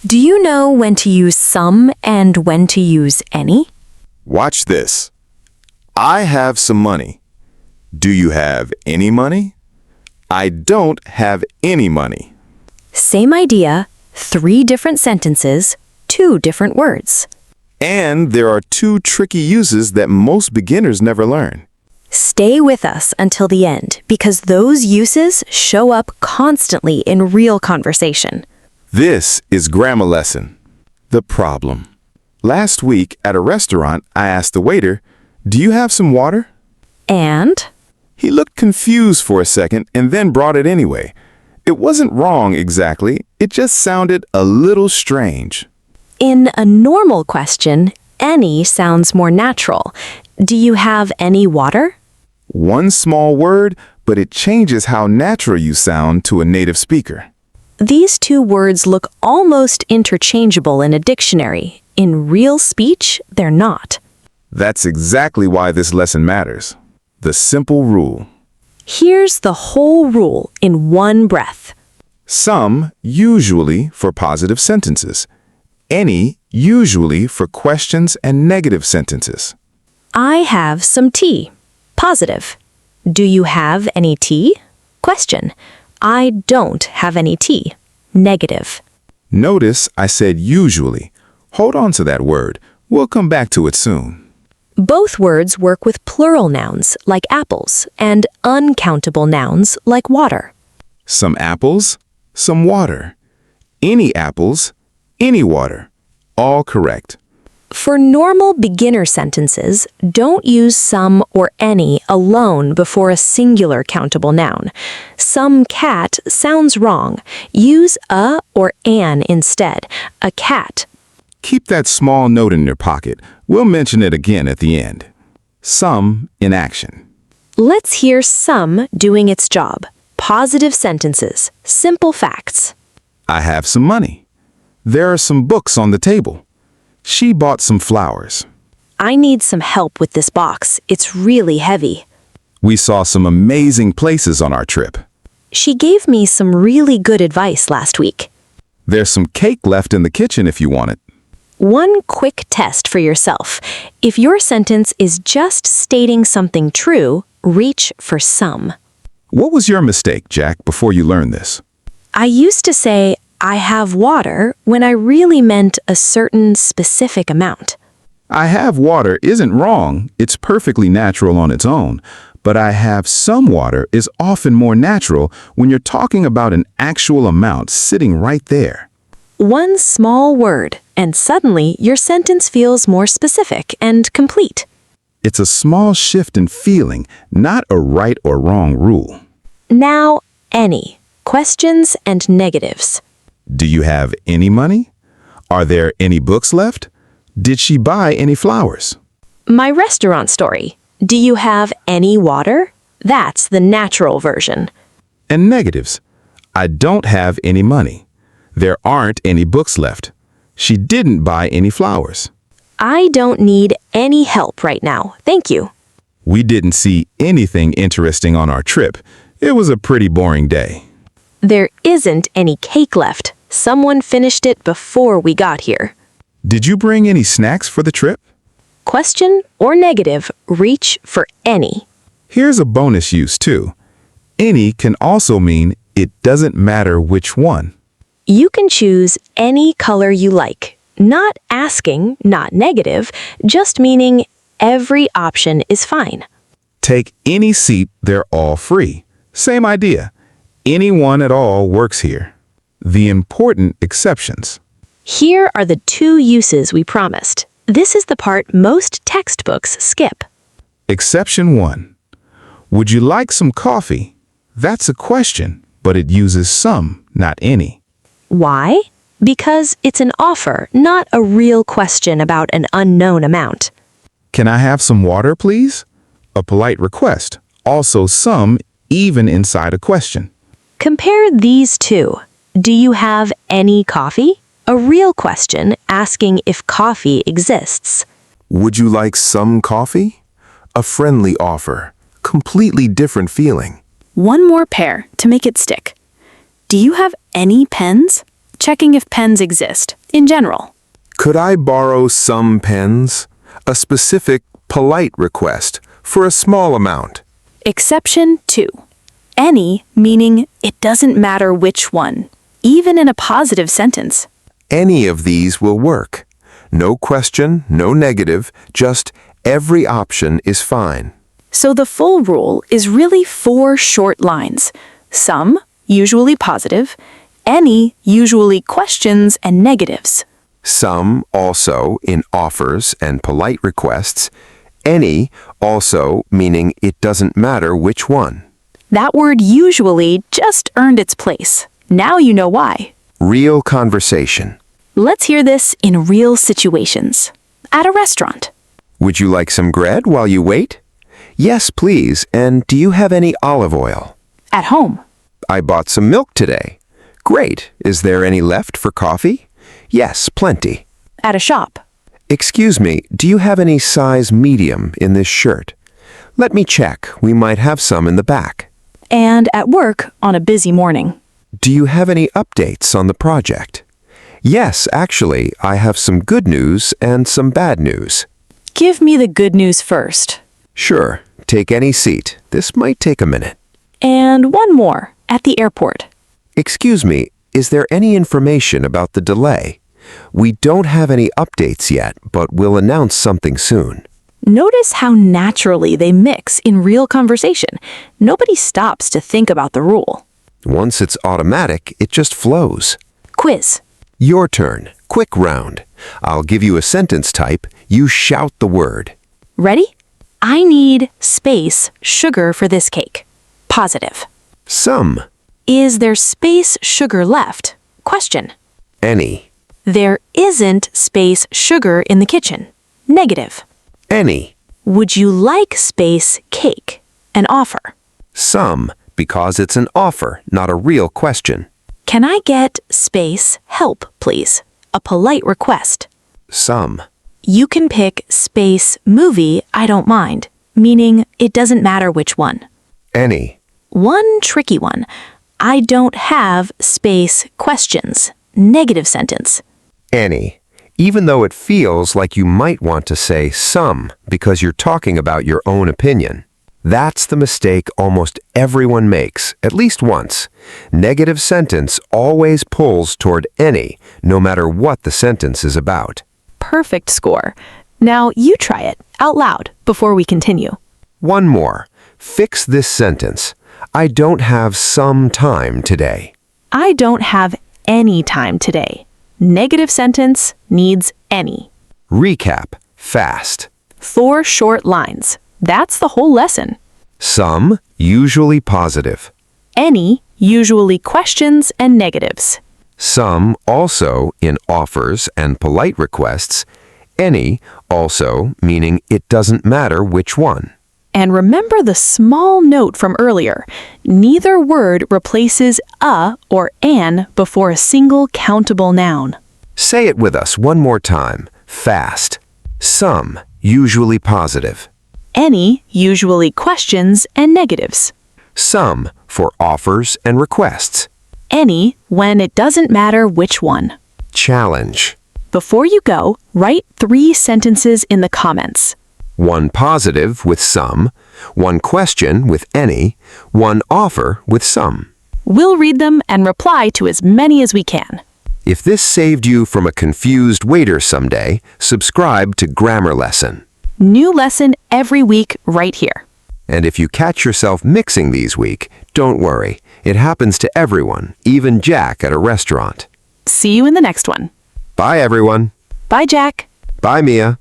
Do you know when to use some and when to use any? Watch this. I have some money. Do you have any money? I don't have any money. Same idea, 3 different sentences, 2 different words. And there are 2 tricky uses that most beginners never learn. Stay with us until the end because those uses show up constantly in real conversation. This is Grammar Lesson. The problem. Last week at a restaurant, I asked the waiter, "Do you have some water?" And He looked confused for a second and then brought it anyway. It wasn't wrong exactly, it just sounded a little strange. in a normal question, any sounds more natural. Do you have any water? One small word, but it changes how natural you sound to a native speaker. These 2 words look almost interchangeable in a dictionary. In real speech, they're not. That's exactly why this lesson matters. The simple rule. Here's the whole rule in one breath. Some, usually for positive sentences. Any, usually for questions and negative sentences. I have some tea. Positive. Do you have any tea? Question. I don't have any tea. Negative. Notice I said usually. Hold on to that word. We'll come back to it soon. Both words work with plural nouns like apples and uncountable nouns like water. Some apples, some water. Any apples, any water. All correct. For normal beginner sentences, don't use some or any alone before a singular countable noun. Some cat sounds wrong. Use a or an instead. A cat. Keep that small note in your pocket. We'll mention it again at the end. Some in action. Let's hear some doing its job. Positive sentences. Simple facts. I have some money. There are some books on the table. She bought some flowers. I need some help with this box. It's really heavy. We saw some amazing places on our trip. She gave me some really good advice last week. There's some cake left in the kitchen if you want it. One quick test for yourself. If your sentence is just stating something true, reach for some. What was your mistake, Jack, before you learned this? I used to say, I have water when I really meant a certain specific amount. I have water isn't wrong. It's perfectly natural on its own. But I have some water is often more natural when you're talking about an actual amount sitting right there. One small word, and suddenly your sentence feels more specific and complete. It's a small shift in feeling, not a right or wrong rule. Now, any. Questions and negatives. Do you have any money? Are there any books left? Did she buy any flowers? My restaurant story. Do you have any water? That's the natural version. And negatives. I don't have any money. There aren't any books left. She didn't buy any flowers. I don't need any help right now, thank you. We didn't see anything interesting on our trip. It was a pretty boring day. There isn't any cake left. Someone finished it before we got here. Did you bring any snacks for the trip? Question or negative, reach for any. Here's a bonus use too. Any can also mean it doesn't matter which one. You can choose any color you like. Not asking, not negative, just meaning every option is fine. Take any seat, they're all free. Same idea. Anyone at all works here. The important exceptions. Here are the 2 uses we promised. This is the part most textbooks skip. Exception 1. Would you like some coffee? That's a question, but it uses some, not any. Why? Because it's an offer, not a real question about an unknown amount. Can I have some water, please? A polite request. Also some, even inside a question. Compare these 2. Do you have any coffee? A real question asking if coffee exists. Would you like some coffee? A friendly offer. Completely different feeling. One more pair to make it stick. Do you have any pens? checking if pens exist, in general. Could I borrow some pens? A specific, polite request for a small amount. Exception 2. Any, meaning it doesn't matter which one, even in a positive sentence. Any of these will work. No question, no negative, just every option is fine. So the full rule is really 4 short lines. Some, usually positive. Any, usually questions and negatives. Some also in offers and polite requests. Any also meaning it doesn't matter which one. That word usually just earned its place. Now you know why. Real conversation. Let's hear this in real situations. At a restaurant. Would you like some bread while you wait? Yes, please. And do you have any olive oil? At home. I bought some milk today. Great. Is there any left for coffee? Yes, plenty. At a shop. Excuse me, do you have any size medium in this shirt? Let me check. We might have some in the back. And at work on a busy morning. Do you have any updates on the project? Yes, actually, I have some good news and some bad news. Give me the good news first. Sure, take any seat. This might take a minute. And one more, at the airport. Excuse me, is there any information about the delay? We don't have any updates yet, but we'll announce something soon. Notice how naturally they mix in real conversation. Nobody stops to think about the rule. Once it's automatic, it just flows. Quiz. Your turn. Quick round. I'll give you a sentence type. You shout the word. Ready? I need space sugar for this cake. Positive. Some. Is there space sugar left? Question. Any. There isn't space sugar in the kitchen. Negative. Any. Would you like space cake? An offer. Some, because it's an offer, not a real question. Can I get space help, please? A polite request. Some. You can pick space movie, I don't mind, meaning it doesn't matter which one. Any. One tricky one. I don't have space questions. Negative sentence. Any. Even though it feels like you might want to say some because you're talking about your own opinion. That's the mistake almost everyone makes, at least once. Negative sentence always pulls toward any, no matter what the sentence is about. Perfect score. Now you try it out loud before we continue. One more. Fix this sentence. I don't have some time today. I don't have any time today. Negative sentence needs any. Recap. Fast. 4 short lines. That's the whole lesson. Some, usually positive. Any, usually questions and negatives. Some, also in offers and polite requests. Any, also meaning it doesn't matter which one. And remember the small note from earlier. Neither word replaces a or an before a single countable noun. Say it with us one more time. Fast. Some, usually positive. Any, usually questions and negatives. Some, for offers and requests. Any, when it doesn't matter which one. Challenge. Before you go, write 3 sentences in the comments. 1 positive with some, 1 question with any, 1 offer with some. We'll read them and reply to as many as we can. If this saved you from a confused waiter someday, subscribe to Grammar Lesson. New lesson every week right here. And if you catch yourself mixing these week, don't worry. It happens to everyone, even Jack at a restaurant. See you in the next one. Bye, everyone. Bye, Jack. Bye, Mia.